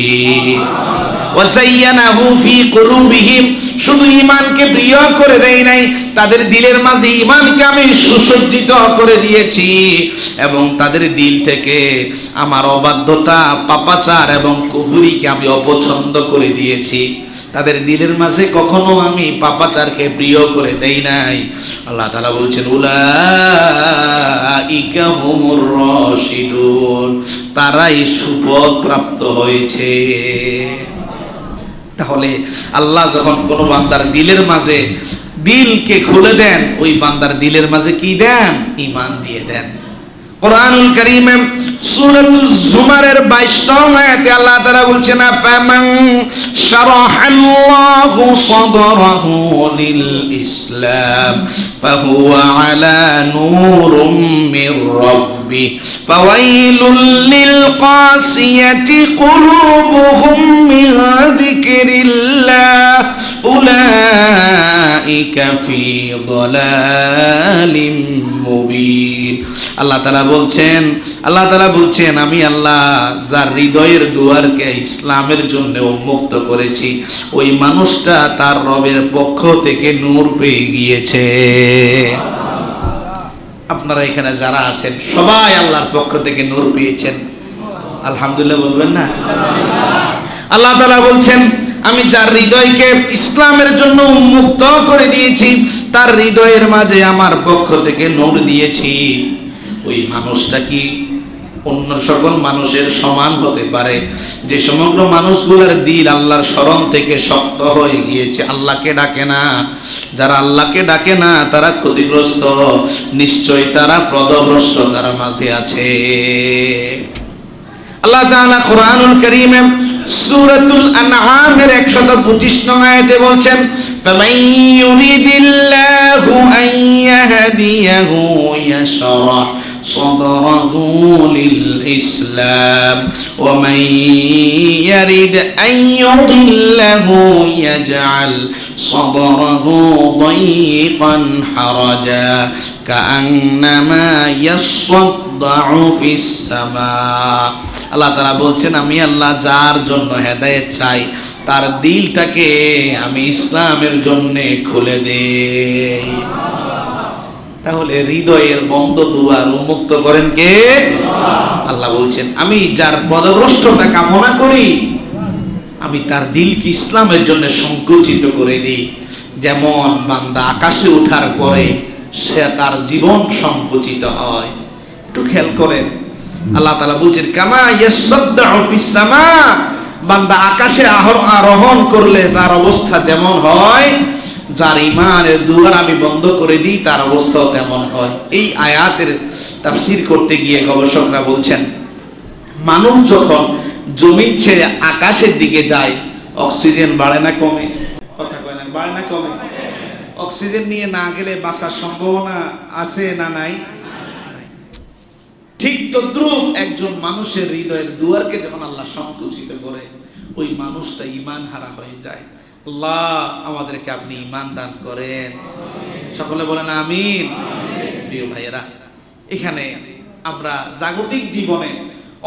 ওয়াযায়্যানাহু ফী কুলুবিহিম, শুধু ঈমানকে প্রিয় করে দেই নাই, তাদের দিলের মাঝে ঈমানকে আমি সুসজ্জিত করে দিয়েছি এবং তাদের দিল থেকে আমার অবাধ্যতা, পাপাচার এবং কুফরিকে আমি অপছন্দ করে দিয়েছি। তাদের দিলের মাঝে কখনো আমি পাপাচারকে প্রিয় করে দেই নাই। আল্লাহ তাআলা বলছেন, উলাইকা হুমুর রাশিদুন, তারাই সুপথ প্রাপ্ত হয়েছে। তাহলে আল্লাহ যখন কোন বান্দার দিলের মাঝে দিলকে খুলে দেন, ওই বান্দার দিলের মাঝে কি দেন? ঈমান দিয়ে দেন। কোরআনুল কারীমে সূরাতুজ জুমারের 22 নং আয়াতে আল্লাহ তাআলা বলছেন, ফামান শারাহাল্লাহু সাদরাহু লিল ইসলাম ফাহুয়া আলা নূরুম মির রাব্বিহ ফাওয়াইলুল লিল কাসিয়াতি কুলুবুহুম মিন যিকরিল্লাহ উলাইকা ফী যালালিম মুবিন। আল্লাহ তাআলা বলছেন আমি আল্লাহ যার হৃদয়ের দুয়ারকে ইসলামের জন্য উন্মুক্ত করেছি, ওই মানুষটা তার রবের পক্ষ থেকে নূর পেয়ে গিয়েছে। আপনারা এখানে যারা আছেন সবাই আল্লাহর পক্ষ থেকে নূর পেয়েছেন, আলহামদুলিল্লাহ বলবেন না? আল্লাহ তাআলা বলছেন আমি যার হৃদয়কে ইসলামের জন্য উন্মুক্ত করে দিয়েছি, তার হৃদয়ের মাঝে আমার পক্ষ থেকে নূর দিয়েছি। ওই মানুষটা কি অন্য সকল মানুষের সমান হতে পারে। যে সমগ্র মানুষগুলোর দিল আল্লাহর স্মরণ থেকে শক্ত হয়ে গিয়েছে, আল্লাহকে ডাকে না, যারা আল্লাহকে ডাকে না তারা ক্ষতিগ্রস্ত, নিশ্চয়ই তারা পথভ্রষ্টতার মাঝে আছে। আল্লাহ তাআলা কোরআনুল কারীমে সূরাতুল আনআমের 125 নং আয়াতে বলছেন, ফামান ইউরিদিল্লাহু আন ইয়াহদিয়াহু ইয়াশরাহ সাদরাহু লিল ইসলাম ওয়া মান ইয়ারিদ আন ইউদিল্লাহু ইয়াজআল সাদরাহু দায়ীকান হারাজা কাআন্নামা ইয়াসদাউ ফিস সামা। আল্লাহ তাআলা বলছেন, আমি আল্লাহ যার জন্য হেদায়েত চাই তার দিলটাকে আমি ইসলামের জন্য খুলে দেই। তাহলে হৃদয়ের বন্ধ দুয়ার উন্মুক্ত করেন কে? আল্লাহ বলছেন, আমি যার পথভ্রষ্টতা কামনা করি আমি তার দিলকে ইসলামের জন্য সংকুচিত করে দিই। যেমন বান্দা আকাশে ওঠার পরে সে তার জীবন সংকুচিত হয়। একটু খেয়াল করেন, আল্লাহ তাআলা বলছেন, কামা ইয়াসদাউ ফিস সামা, বান্দা আকাশে আরোহণ করলে তার অবস্থা যেমন হয়, যার ঈমানের দুয়ার আমি বন্ধ করে দিই তার অবস্থাও তেমন হয়। এই আয়াতের তাফসীর করতে গিয়ে গবেষকরা বলছেন, মানুষ যখন জমিন ছেড়ে আকাশের দিকে যায় অক্সিজেন বাড়ে না কমে? কথা কয় না, বাড়ে না কমে? অক্সিজেন নিয়ে না গেলে বাঁচার সম্ভাবনা আছে না নাই? ঠিক তদ্রুপ একজন মানুষের হৃদয়ের দুয়ারকে যখন আল্লাহ সংকুচিত করে ওই মানুষটা ঈমান হারা হয়ে যায়। আল্লাহ আমাদেরকে আপনি ঈমান দান করেন, সকলে বলেন আমিন। প্রিয় ভাইয়েরা, এখানে আমরা জাগতিক জীবনে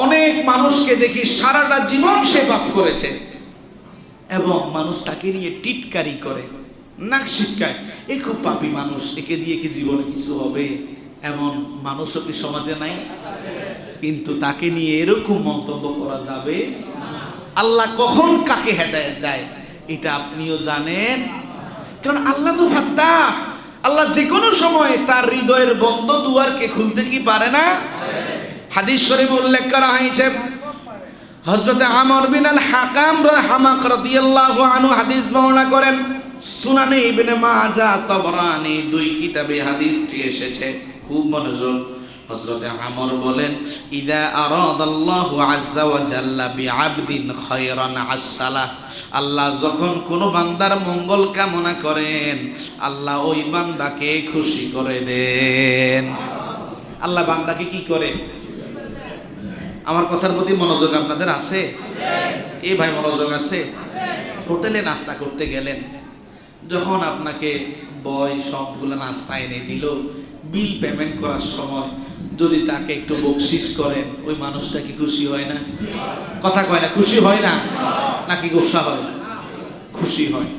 অনেক মানুষকে দেখি সারাটা জীবন সে পাপ করেছে এবং মানুষ তাকে নিয়ে টিটকারি করে, নাক শিটকায়, এ খুব পাপী মানুষ, একে দিয়ে কি জীবনে কিছু হবে? এমন মানুষও কি সমাজে নাই? কিন্তু তাকে নিয়ে এরকম মন্তব্য করা যাবে? আল্লাহ কখন কাকে হেদায়েত দেয় এটা আপনিও জানেন, কারণ আল্লাহ তো ফাত্তাহ। আল্লাহ যে কোনো সময় তার হৃদয়ের বন্ধ দুয়ারকে খুলতে কি পারে না? হাদিস শরীফ উল্লেখ করা হয়েছে, হযরত আমর বিন আল হাকাম রাদিয়াল্লাহু আনহু হাদিস বর্ণনা করেন, সুনানে ইবনে মাজাহ, তাবরানী দুই কিতাবে হাদিসটি এসেছে। খুব মনোযোগ। হযরত আমর বলেন, ইদা আরাদাল্লাহু আযজা ওয়া জাল্লা বিআবদিন খায়রান আসসালাহ, আল্লাহ যখন কোনো বান্দার মঙ্গল কামনা করেন আল্লাহ ওই বান্দাকে খুশি করে দেন। আল্লাহ বান্দাকে কি করে? আমার কথার প্রতি মনোযোগ আপনাদের আছে? এই ভাই মনোযোগ আছে? হোটেলে নাস্তা করতে গেলেন, যখন আপনাকে বয় সবগুলো নাস্তা এনে দিল, বিল পেমেন্ট করার সময় যদি তাকে একটু বকশিশ করেন ওই মানুষটা কি খুশি হয় না? কথা কয় না? খুশি হয় না নাকি গোসা হয়? খুশি হয়।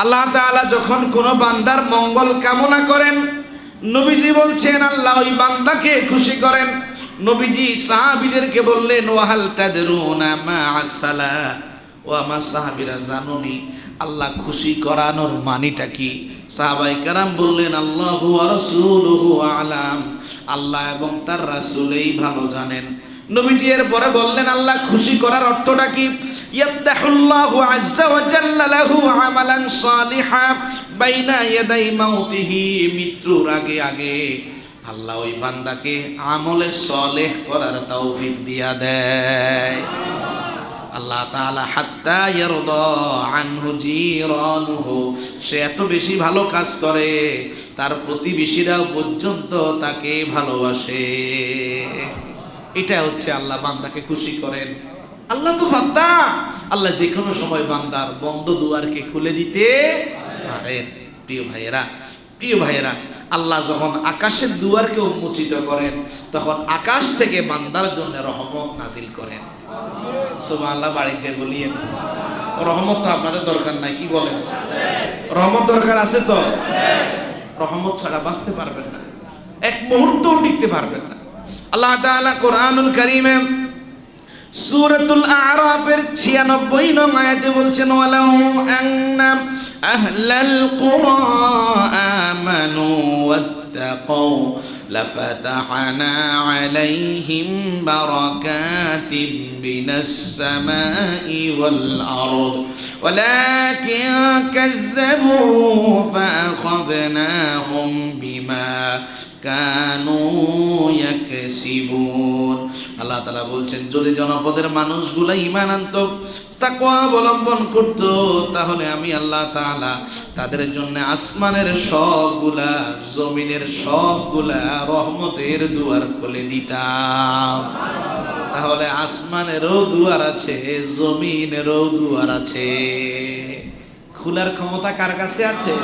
আল্লাহ তাআলা যখন কোনো বান্দার মঙ্গল কামনা করেন নবীজি বলছেন আল্লাহ ওই বান্দাকে খুশি করেন। নবীজি সাহাবীদেরকে বললেন, ওয়াহাল তাদরুনা মা আসসালা, ও আমার সাহাবীরা জানুনি আল্লাহ খুশি করানোর মানিটা কি? সাহাবায়ে কেরাম বললেন, আল্লাহু ওয়া রাসূলুহু আলাম, আল্লাহ এবং তার রাসূলই ভালো জানেন। নবীজি এর পরে বললেন, আল্লাহ খুশি করার অর্থটা কি? ইয়াফতাহুল্লাহু আযজা ওয়া জাল্লা লাহু আমালান সালিহা বাইনা ইয়াদাই মাউতিহি, মৃত্যুর আগে আগে আল্লাহ ওই বান্দাকে আমলে সালেহ করার তৌফিক দিয়া দেয়। আল্লাহ তাআলা হাত্তা ইয়ারদা আনহু জিরানুহু, সে এত বেশি ভালো কাজ করে তার প্রতিবেশীরাও পর্যন্ত তাকে ভালোবাসে। এটা হচ্ছে আল্লাহ বান্দাকে খুশি করেন। আল্লাহ তো ফাত্তাহ, আল্লাহ যে কোনো সময় বান্দার বন্ধ দুয়ারকে খুলে দিতে পারেন। প্রিয় ভাইয়েরা, আল্লাহ যখন আকাশের দুয়ারকে উন্মোচিত করেন তখন আকাশ থেকে বান্দার জন্য রহমত নাজিল করেন। সুবহানাল্লাহ, বাড়িতে যে বলিয়েন রহমত তো আপনাদের দরকার নাই, কি বলেন? রহমত দরকার আছে তো? রহমত ছাড়া বাঁচতে পারবেন না, এক মুহূর্তও টিকতে পারবেন না। আল্লাহ তাআলা কোরআনুল কারীমে সূরাতুল আ'রাফের 96 নং আয়াতে বলছেন, ওয়ালাউ আন্না আহলাল কুরা আমানু ওয়াত্তাকাউ লাফাতাহনা আলাইহিম বারাকাতিম মিনাস সামাই ওয়াল আরদ ওয়ালাকিন কাযযাবু ফাআখাযনাহুম বিমা কানু ইয়াকসিবুন। আল্লাহ তাআলা বলছেন, যদি জনপদের মানুষগুলা ঈমান আনতো, তাকওয়া অবলম্বন করত, তাহলে আমি আল্লাহ তাআলা তাদের জন্য আসমানের সবগুলা, জমিনের সবগুলা রহমতের দুয়ার খুলে দিতাম। তাহলে আসমানেরও দুয়ার আছে, জমিনেরও দুয়ার আছে। খোলার ক্ষমতা কার কাছে আছে?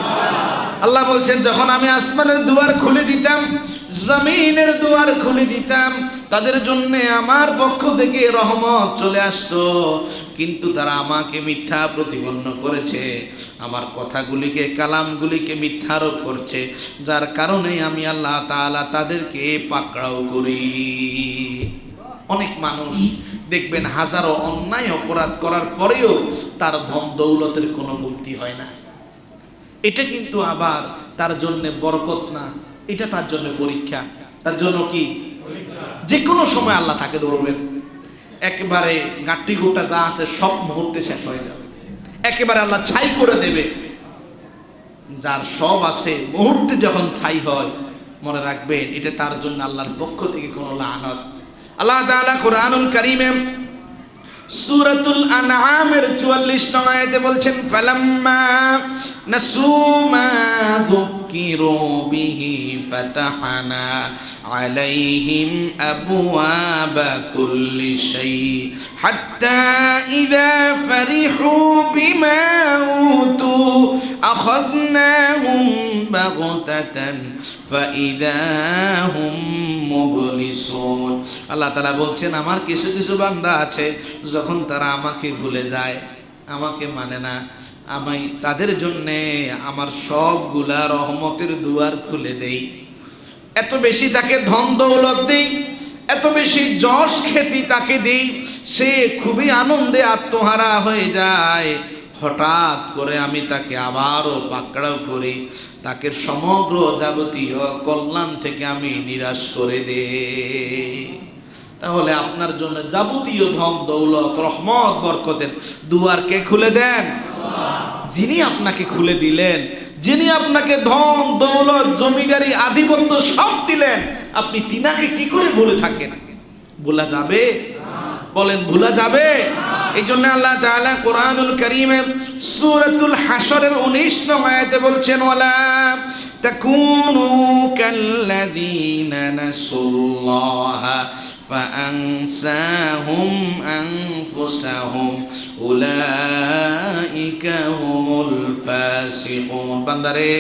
আল্লাহ বলছেন, যখন আমি আসমানের দুয়ার খুলে দিতাম, জমিনের দুয়ার খুলে দিতাম, তাদের জন্য আমার পক্ষ থেকে রহমত চলে আসতো। কিন্তু তারা আমাকে মিথ্যা প্রতিপন্ন করেছে, আমার কথাগুলিকে, কালামগুলিকে মিথ্যা আরোপ করছে, যার কারণে আমি আল্লাহ তাআলা তাদেরকে পাকড়াও করি। অনেক মানুষ দেখবেন হাজারো অন্যায় অপরাধ করার পরেও তার ধন দৌলতের কোনো কমতি হয় না। এটা কিন্তু আবার তার জন্য বরকত না, এটা তার জন্য পরীক্ষা। তার জন্য কি? যে কোনো সময় আল্লাহ তাকে ধরবেন, একেবারে গাঁটি গোটা যা আছে সব মুহূর্তে শেষ হয়ে যাবে, একেবারে আল্লাহ ছাই করে দেবে। যার সব আছে মুহূর্তে যখন ছাই হয়, মনে রাখবেন এটা তার জন্য আল্লাহর পক্ষ থেকে কোনো লানত। আল্লাহ তাআলা কুরআনুল কারীমে সূরাতুল আনআমের 44 নং আয়াতে বলছেন, ফালাম্মা নাসু মা যুকিরু বিহি ফাতাহনা আলাইহিম আবওয়াবা কুল্লি শাই হাত্তা ইযা ফারিহু বিমা উতু আখাযনাহুম বাগতাতান ফাইযা হুম মুবলিসুন। আল্লাহ তাআলা বলছেন, আমার কিছু কিছু বান্দা আছে, যখন তারা আমাকে ভুলে যায়, আমাকে মানে না, আমি তাদের জন্যে আমার সবগুলা রহমতের দুয়ার খুলে দেই। এত বেশি তাকে ধন দৌলত দেই, এত বেশি যশ খ্যাতি তাকে দেই, সে খুবই আনন্দে আত্মহারা হয়ে যায়। হঠাৎ করে আমি তাকে আবারও পাকড়াও করি, তাকে সমগ্র যাবতীয় কল্যাণ থেকে আমি নিরাশ করে দেই। তাহলে আপনার জন্য যাবতীয় ধন দৌলত, রহমত, বরকতের দুয়ার কে খুলে দেন? যিনি আপনাকে খুলে দিলেন, যিনি আপনাকে ধন দৌলত, জমিদারি, আধিপত্য সব দিলেন, আপনি তিনাকে কি করে ভুলে থাকেন? ভোলা যাবে? বলেন, ভোলা যাবে? এই জন্য আল্লাহ তাআলা কুরআনুল কারীমে সূরাতুল হাশরের 19 নং আয়াতে বলছেন, ওয়ালা তাকুনু কাল্লাযীনা নাসুল্লাহা ফাআনসাহুম আনফুসাহুম উলাইকা হুমুল ফাসিকুন। বান্দারে,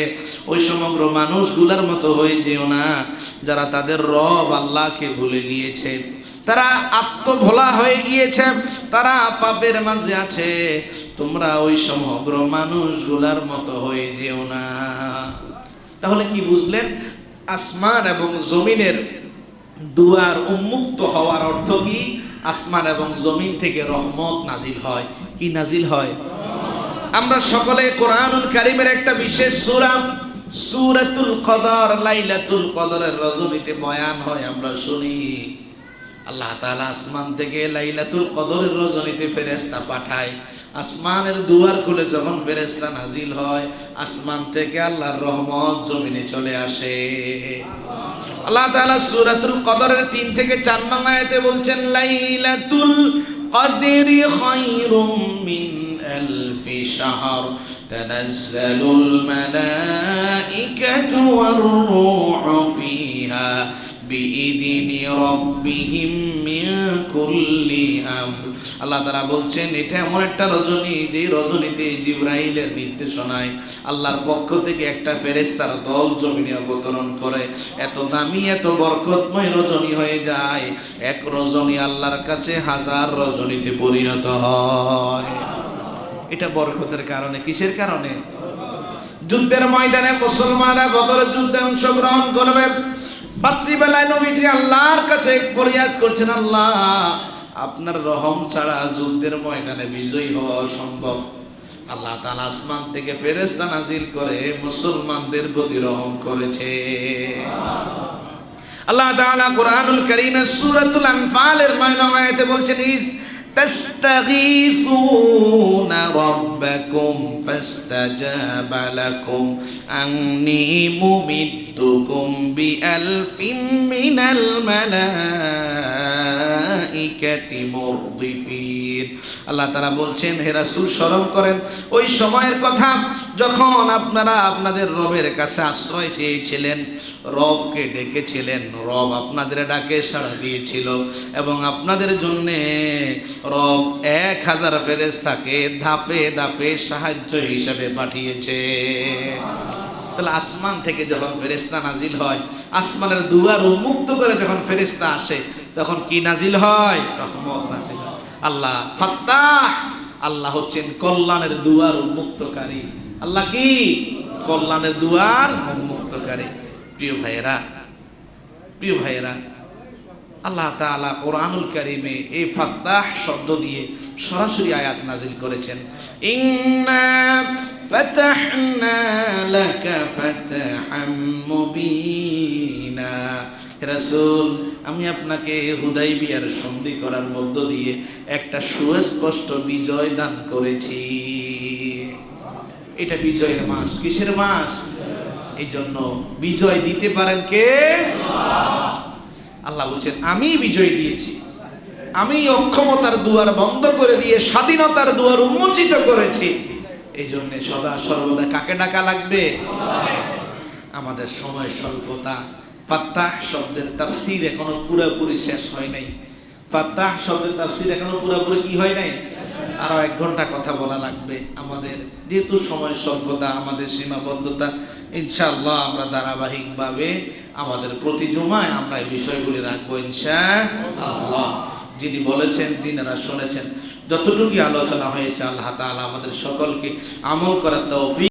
ওই সমগ্র মানুষগুলোর মতো হয়ে যেও না যারা তাদের রব আল্লাহকে ভুলে গিয়েছে, তারা আত্মভোলা হয়ে গিয়েছে, তারা পাপের মাঝে আছে। তোমরা ওই সমগ্র মানুষগুলার মতো হয়ে যেও না। তাহলে কি বুঝলেন? আসমান এবং জমিনের দুয়ার উন্মুক্ত হওয়ার অর্থ কি? আসমান এবং জমিন থেকে রহমত নাজিল হয়। কি নাজিল হয়? আমরা সকলে কোরআনুল কারীমের একটা বিশেষ সূরা, সূরাতুল কদর, লাইলাতুল কদরের রজনীতে বয়ান হয়, আমরা শুনি। আল্লাহ তাআলা আসমান থেকে লাইলাতুল কদরের রজনীতে ফেরেশতা পাঠায়। আসমানের দুয়ার খুলে যখন ফেরেশতা নাজিল হয়, আসমান থেকে আল্লাহর রহমত জমিনে চলে আসে। আল্লাহ তাআলা সূরাতুল কদরের 3 থেকে 4 নং আয়াতে বলছেন, লাইলাতুল কদরি খায়রুম মিন আলফি শাহর তানাজ্জালুল মালাইকাতু ওয়ার রূহু ফিহা বিইذনি রাব্বিহিম মিন কুল্লি আমর। আল্লাহ তাআলা বলছেন, এটা এমন একটা রজনী, যে রজনীতে জিবরাইলের নির্দেশনায় আল্লাহর পক্ষ থেকে একটা ফেরেশতার দল জমিনে অবতরণ করে। এত দামি, এত বরকতময় রজনী হয়ে যায়, এক রজনী আল্লাহর কাছে 1000 রজনীতে পরিণত হয়। এটা বরকতের কারণে। কিসের কারণে? যুদ্ধের ময়দানে মুসলমানরা বদরের যুদ্ধে অংশগ্রহণ করবে। রাত্রিবেলায় নবীজি আল্লাহর কাছে ফরিয়াদ করছেন, আল্লাহ, আপনার রহম ছাড়া যুদ্ধের ময়দানে বিজয়ী হওয়া অসম্ভব। আল্লাহ তাআলা আসমান থেকে ফেরেশতা নাজিল করে মুসলমানদের প্রতি রহম করেছে। আল্লাহ তাআলা কোরআনুল কারীমের সূরাতুল আনফালের 9 নং আয়াতে বলছেন, ইস তাস্তাগীসুনা রাব্বাকুম ফাস্তাজাবা লাকুম আন্নী মুমিদ্দুকুম বিআলফিন মিনাল মালাইকাতি মুরদিফিন। আল্লাহ তাআলা বলছেন, হে রাসূল স্মরণ করেন ওই সময়ের কথা যখন আপনারা আপনাদের রবের কাছে আশ্রয় চেয়েছিলেন, রবকে ডেকেছিলেন, রব আপনাদের ডাকে সাড়া দিয়েছিল এবং আপনাদের জন্যে রব 1000 ফেরেশতাকে ধাপে ধাপে সাহায্য হিসেবে পাঠিয়েছে। তাহলে আসমান থেকে যখন ফেরেশতা নাজিল হয়, আসমানের দুয়ার উন্মুক্ত করে যখন ফেরেশতা আসে, তখন কি নাজিল হয়? রহমত নাজিল হয়। আল্লাহ ফাত্তাহ, আল্লাহ হচ্ছেন কল্যাণের দুয়ার উন্মুক্তকারী। আল্লাহ কি? কল্যাণের দুয়ার উন্মুক্তকারী। প্রিয় ভাইয়েরা, আল্লাহ তাআলা কোরআনুল কারীমে এই ফাত্তাহ শব্দ দিয়ে সরাসরি আয়াত নাজিল করেছেন। ইন্না ফাতাহনা লাকা ফাতহাম মুবিনা। হে রাসূল, আমি আপনাকে হুদাইবিয়ার সন্ধি করার মধ্য দিয়ে একটা সুস্পষ্ট বিজয় দান করেছি। এটা বিজয়ের মাস। কিসের মাস? এই জন্য বিজয় দিতে পারেন কে? আল্লাহ বলছেন, আমি বিজয় দিয়েছি, আমি অক্ষমতার দুয়ার বন্ধ করে দিয়ে স্বাধীনতার দুয়ার উন্মোচিত করেছি। এই জন্য সদা সর্বদা কাকে ডাকা লাগবে? আমাদের সময় স্বল্পতা। ফাত্তাহ শব্দের তাফসীর এখনো পুরোপুরি শেষ হয় নাই। ফাত্তাহ শব্দের তাফসীর এখনো পুরোপুরি কি হয় নাই? আরো 1 ঘন্টা কথা বলা লাগবে আমাদের, যেহেতু সময় স্বল্পতা, আমাদের সীমাবদ্ধতা। ইনশাআল্লাহ আমরা ধারাবাহিকভাবে আমাদের প্রতি জুমায় আমরা এই বিষয়গুলি রাখবো ইনশাআল্লাহ। যিনি বলেছেন, যিনারা শুনেছেন, যতটুকু আলোচনা হয়েছে, আল্লাহ তাআলা আমাদের সকলকে আমল করার তৌফিক